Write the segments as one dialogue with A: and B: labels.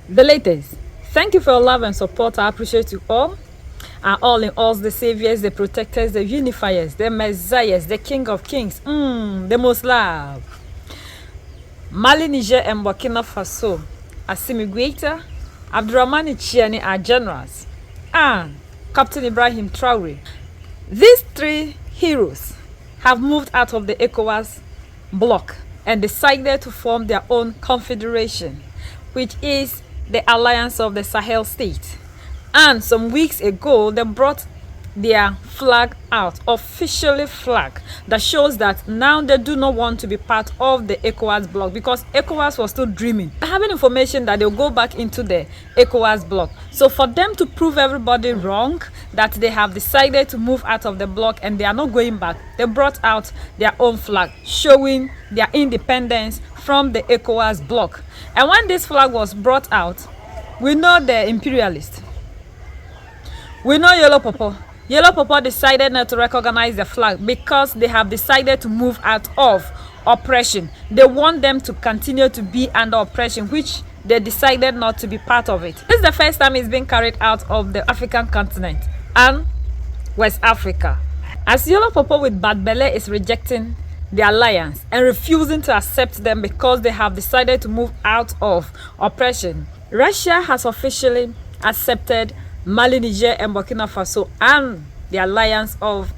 A: The latest. Thank you for your love and support. I appreciate you all. Our all in alls, the saviors, the protectors, the unifiers, the messiahs, the king of kings, the most loved. Mali, Niger, and Burkina Faso, Assimi Guaita, Abdurrahmani Chiani are generals, and Captain Ibrahim Traore. These three heroes have moved out of the ECOWAS bloc and decided to form their own confederation, which is the Alliance of the Sahel States. And some weeks ago, they brought their flag out, officially flag, that shows that now they do not want to be part of the ECOWAS bloc because ECOWAS was still dreaming. Having information that they'll go back into the ECOWAS bloc. So for them to prove everybody wrong, that they have decided to move out of the bloc and they are not going back, they brought out their own flag, showing their independence from the ECOWAS bloc. And when this flag was brought out, we know the imperialists. We know Yellow Popo. Yellow Popo decided not to recognize the flag because they have decided to move out of oppression. They want them to continue to be under oppression, which they decided not to be part of it. This is the first time it's being carried out of the African continent and West Africa. As Yellow Popo with Bad Belle is rejecting the alliance and refusing to accept them because they have decided to move out of oppression, Russia has officially accepted Mali, Niger, and Burkina Faso and the alliance of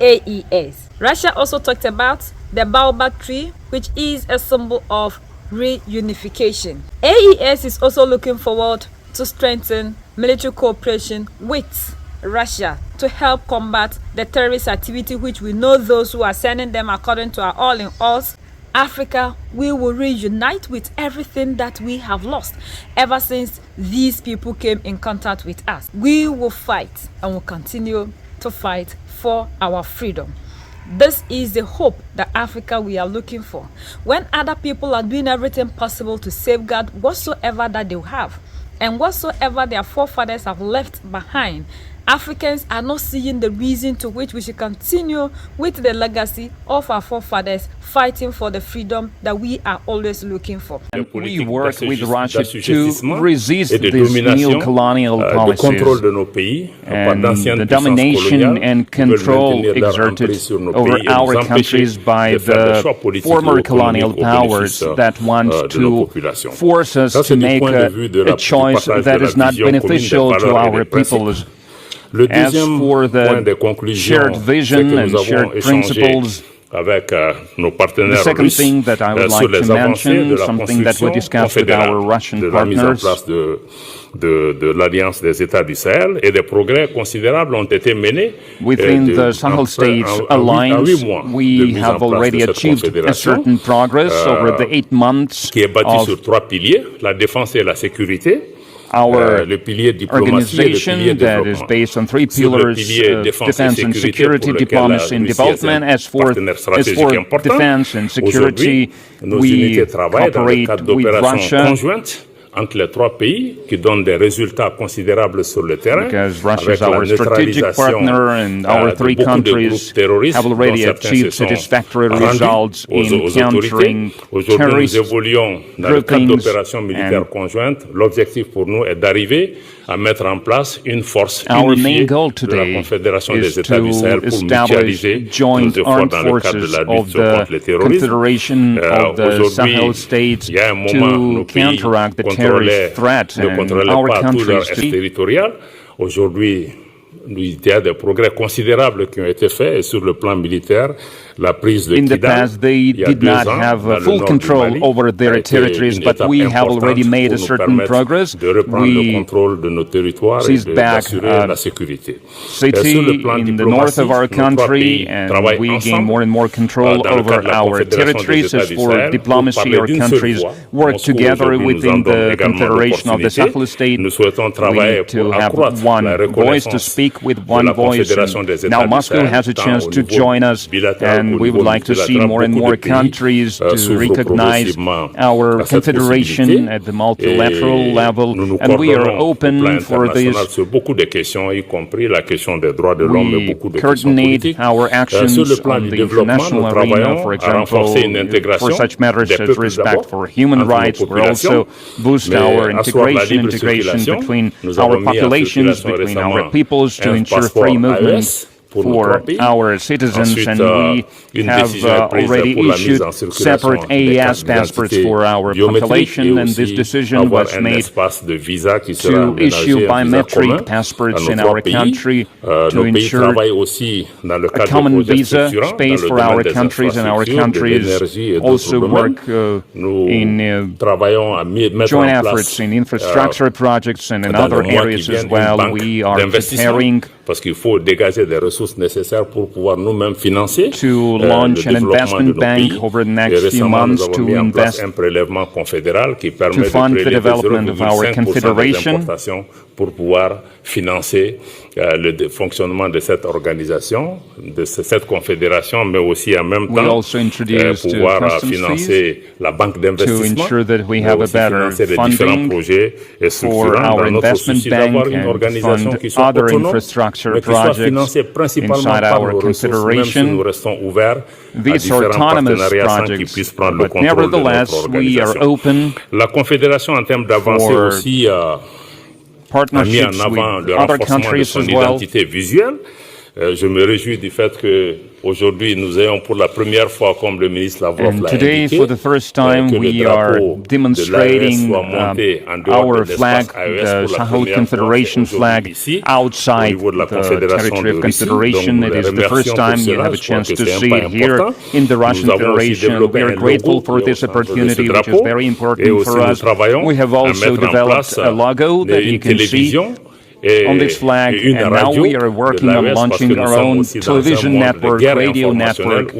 A: AES. Russia also talked about the baobab tree, which is a symbol of reunification. AES is also looking forward to strengthen military cooperation with Russia to help combat the terrorist activity, which we know those who are sending them, according to our all-in-alls. Africa, we will reunite with everything that we have lost ever since these people came in contact with us. We will fight and will continue to fight for our freedom. This is the hope that Africa we are looking for. When other people are doing everything possible to safeguard whatsoever that they have and whatsoever their forefathers have left behind, Africans are not seeing the reason to which we should continue with the legacy of our forefathers fighting for the freedom that we are always looking for.
B: We work with Russia to resist this neo-colonial policies and the domination and control exerted over our countries by the former colonial powers that want to force us to make a choice that is not beneficial to our peoples. As for the shared vision and shared principles, the second thing that I would like to mention, something that we discussed with our Russian partners, within the Sahel States alliance, we have already achieved a certain progress over the 8 months of our organization that is based on 3 pillars: defense and security, diplomacy and development. As for defense and security, we cooperate with Russia
C: entre les 3 pays qui donnent des résultats considérables sur le terrain.
B: Because Russia is our strategic partner and our 3 countries have already achieved satisfactory results in countering terrorist groupings.
C: L'objectif pour nous est d'arriver à mettre en place une force unifiée de la Confédération des États du Sahel pour mutualiser nos efforts dans le cadre de la lutte contre le terrorisme. Aujourd'hui, il y a un moment où nos pays ne contrôlaient pas tout leur espace territorial. Aujourd'hui, il y a des progrès considérables qui ont été faits et sur le plan militaire, la prise de
B: in the past, they did not have full control over their territories, but we have already made a certain progress. We seized back a city in the north of our country, and we gain more and more control over our territories. As for diplomacy, our countries work together within the Confederation of the Sahel States. We need to have one voice to speak speak with one voice. And now Moscow has a chance to join us, and we would like to see more and more countries to recognize our confederation at the multilateral level, and we are open for this. We coordinate our actions on the international arena, for example, for such matters as respect for human rights. We also boost our integration between our populations, between our peoples, to ensure free movement for our citizens, and we have already issued separate AES passports for our population, and this decision was made to issue biometric passports in our country to ensure a common visa space for our countries, and our countries also work in joint efforts in infrastructure projects and in other areas as well. We are preparing to launch an investment bank over the next few months to invest, to fund the development of our confederation,
C: pour pouvoir financer le fonctionnement de cette organisation, de cette confédération, mais aussi en même temps pouvoir financer la banque d'investissement, mais aussi financer les différents projets structurants dans notre souci d'avoir une organisation qui soit autonome, mais qui soit financée principalement par nos ressources, même si nous restons ouverts à différents partenariats sans qu'ils puissent prendre le contrôle de notre organisation. La confédération, en termes d'avancée aussi, a mis en avant le renforcement de son identité visuelle. Je me réjouis du fait que aujourd'hui, nous ayons pour la première fois, comme le ministre Lavrov l'a indiqué,
B: for the first time, we are demonstrating our flag, the Sahel Confederation flag, outside the territory of Confederation. It is the first time you have a chance to see it here in the Russian Federation. We are grateful for this opportunity, which is very important for us. We have also developed a logo that you can see on this flag, and now we are working on launching our own television network, radio network,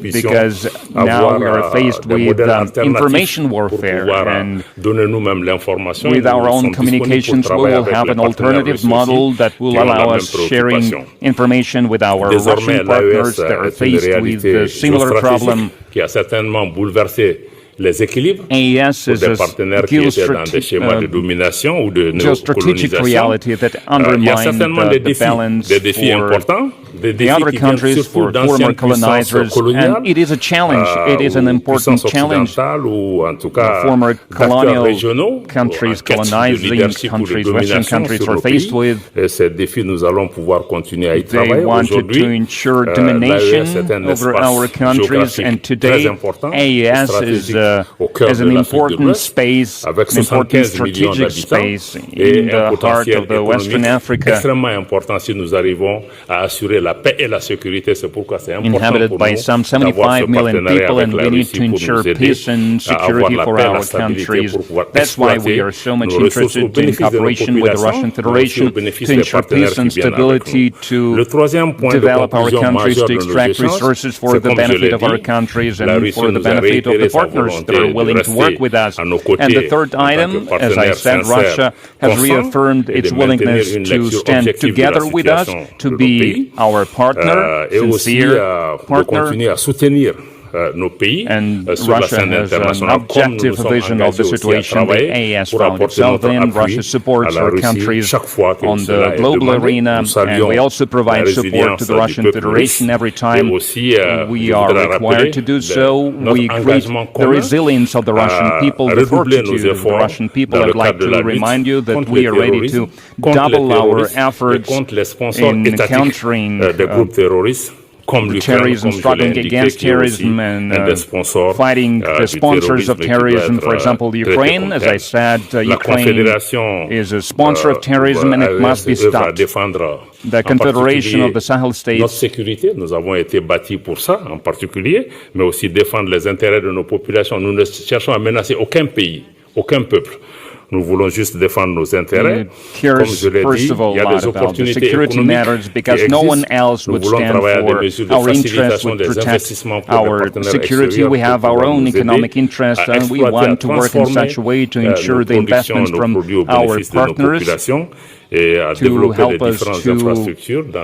B: because now we are faced with information warfare, and with our own communications we will have an alternative model that will allow us sharing information with our Russian partners that are faced with a similar problem.
C: Les équilibres pour des partenaires qui étaient dans des schémas de domination ou de néocolonisation. Il y a certainement des défis importants, des défis qui viennent surtout d'anciennes puissances coloniales,
B: and it is a challenge. It is an important challenge.
C: Ou en tout cas
B: former colonial countries, colonizing countries, Western countries are faced with.
C: Ces défis, nous allons pouvoir continuer à y travailler.
B: They wanted to ensure domination over our countries, and today AES is an important space, an important strategic space in the heart of the Western Africa.
C: Extrêmement important si nous arrivons à assurer la paix et la sécurité. C'est pourquoi c'est important
B: inhabited by some 75 million people, and we need to ensure peace and security for our countries. That's why we are so much interested in cooperation with the Russian Federation to ensure peace and stability, to develop our countries, to extract resources for the benefit of our countries and for the benefit of the partners that are willing to work with us. And the third item, as I said, Russia has reaffirmed its willingness to stand together with us, to be our partner, sincere partner. And Russia has an objective vision of the situation that AES found itself in. Russia supports our countries on the global arena, and we also provide support to the Russian Federation every time we are required to do so. We greet the resilience of the Russian people, the fortitude of the Russian people. I'd like to remind you that we are ready to double our efforts in countering terrorism, struggling against terrorism, and fighting the sponsors of terrorism. For example, Ukraine, as I said, Ukraine is a sponsor of terrorism, and it must be stopped. The Confederation of the Sahel States.
C: Notre sécurité, nous avons été bâtis pour ça, en particulier, mais aussi défendre les intérêts de nos populations. Nous ne cherchons à menacer aucun pays, aucun peuple. Nous voulons juste défendre nos intérêts. Comme je l'ai dit, il y a des opportunités économiques qui existent. Nous voulons travailler à des mesures de facilitation des investissements pour les partenaires extérieurs.
B: We have our own economic interests, and we want to work in such a way to ensure the investments from our partners to help us to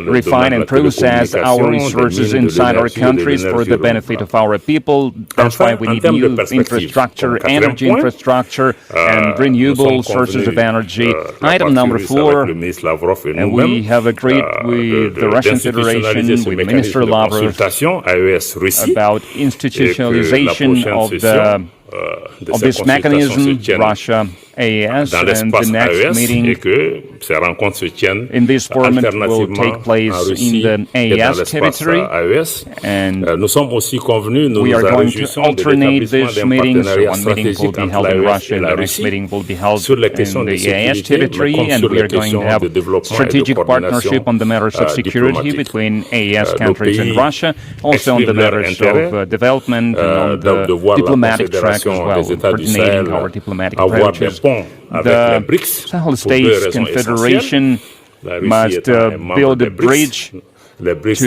B: refine and process our resources inside our countries for the benefit of our people. That's why we need new infrastructure, energy infrastructure, and renewable sources of energy. Item number 4, and we have agreed with the Russian Federation, with Minister Lavrov, about institutionalization of this mechanism, Russia-AES, and the next meeting in this format will take place in the AES territory, and we are going to alternate these meetings. One meeting will be held in Russia, and the next meeting will be held in the AES territory, and we are going to have strategic partnership on the matters of security between AES countries and Russia, also on the matters of development and on the diplomatic track as well, coordinating our diplomatic approaches. The Sahel States Confederation must build a bridge to the BRICS.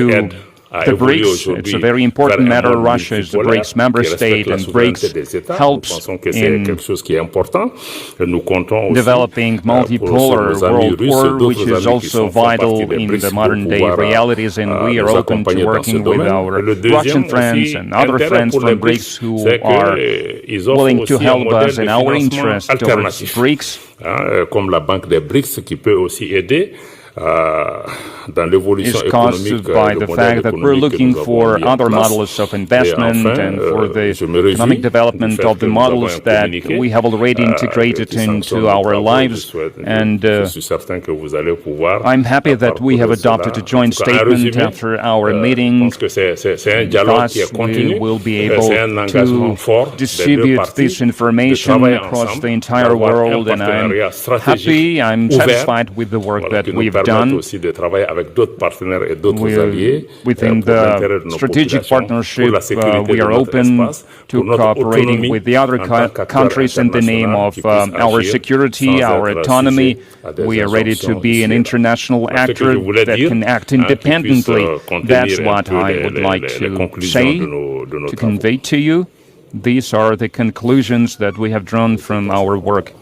B: It's a very important matter. Russia is the BRICS member state, and BRICS helps in developing multipolar world order, which is also vital in the modern-day realities, and we are open to working with our Russian friends and other friends from BRICS who are willing to help us in our interest towards BRICS.
C: Comme la Banque des BRICS qui peut aussi aider.
B: Is caused by the fact that we're looking for other models of investment and for the economic development of the models that we have already integrated into our lives. And I'm happy that we have adopted a joint statement after our meeting, because we will be able to distribute this information across the entire world, and I'm happy, I'm satisfied with the work that we've done. Within the strategic partnership, we are open to cooperating with the other countries in the name of our security, our autonomy. We are ready to be an international actor that can act independently. That's what I would like to say, to convey to you. These are the conclusions that we have drawn from our work.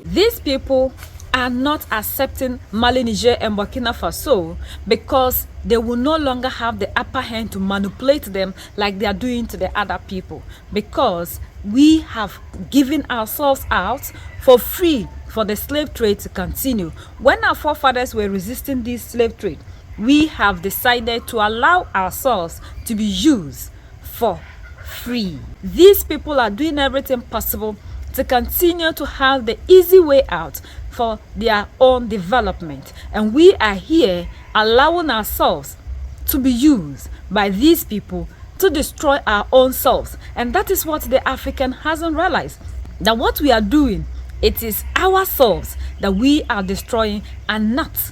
A: These people are not accepting Mali, Niger, and Burkina Faso because they will no longer have the upper hand to manipulate them like they are doing to the other people, because we have given ourselves out for free for the slave trade to continue. When our forefathers were resisting this slave trade, we have decided to allow ourselves to be used for free. These people are doing everything possible to continue to have the easy way out for their own development, and we are here allowing ourselves to be used by these people to destroy our own selves. And that is what the African hasn't realized, that what we are doing, it is ourselves that we are destroying and not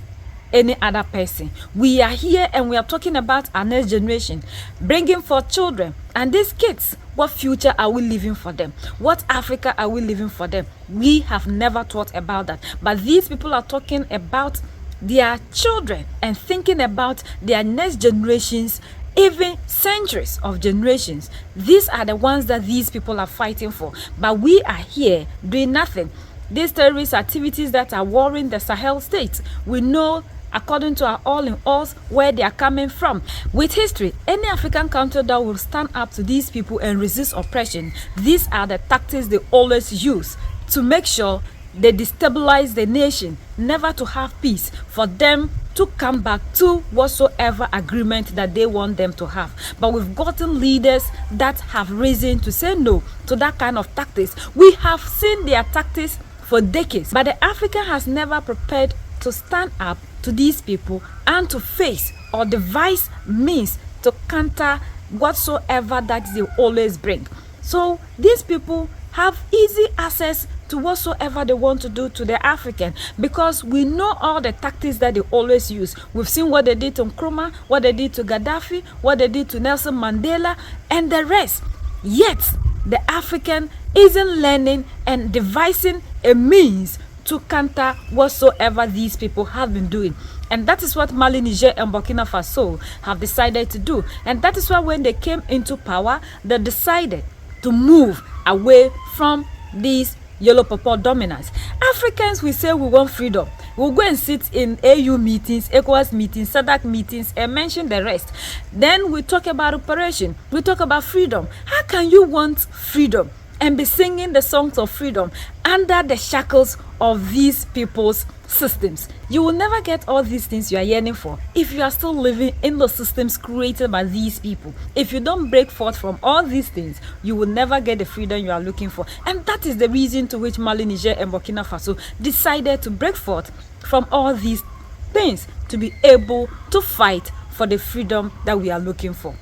A: any other person. We are here and we are talking about our next generation, bringing forth children, and these kids, what future are we leaving for them? What Africa are we leaving for them? We have never thought about that, but these people are talking about their children and thinking about their next generations, even centuries of generations. These are the ones that these people are fighting for, but we are here doing nothing. These terrorist activities that are warring the Sahel states, we know according to our all-in-alls where they are coming from. With history, any African country that will stand up to these people and resist oppression, these are the tactics they always use to make sure they destabilize the nation, never to have peace, for them to come back to whatsoever agreement that they want them to have. But we've gotten leaders that have risen to say no to that kind of tactics. We have seen their tactics for decades, but the African has never prepared to stand up to these people and to face or devise means to counter whatsoever that they always bring. So these people have easy access to whatsoever they want to do to the African, because we know all the tactics that they always use. We've seen what they did to Nkrumah, what they did to Gaddafi, what they did to Nelson Mandela, and the rest. Yet the African isn't learning and devising a means to counter whatsoever these people have been doing. And that is what Mali, Niger, and Burkina Faso have decided to do. And that is why when they came into power, they decided to move away from these yellow purple dominance. Africans, we say we want freedom. We'll go and sit in AU meetings, ECOWAS meetings, SADC meetings, and mention the rest. Then we talk about operation. We talk about freedom. How can you want freedom and be singing the songs of freedom under the shackles of these people's systems? You will never get all these things you are yearning for if you are still living in the systems created by these people. If you don't break forth from all these things, you will never get the freedom you are looking for. And that is the reason to which Mali, Niger, and Burkina Faso decided to break forth from all these things to be able to fight for the freedom that we are looking for.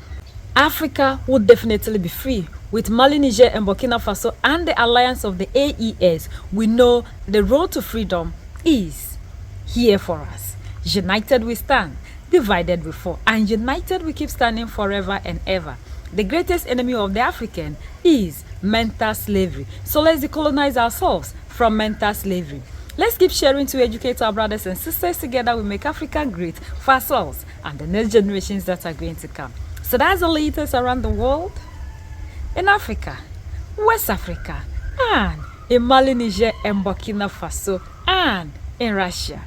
A: Africa will definitely be free. With Mali, Niger, and Burkina Faso and the alliance of the AES, we know the road to freedom is here for us. United we stand, divided we fall, and united we keep standing forever and ever. The greatest enemy of the African is mental slavery. So let's decolonize ourselves from mental slavery. Let's keep sharing to educate our brothers and sisters. Together we make Africa great for ourselves and the next generations that are going to come. So that's the latest around the world. In Africa, West Africa, and in Mali, Niger, and Burkina Faso, and in Russia.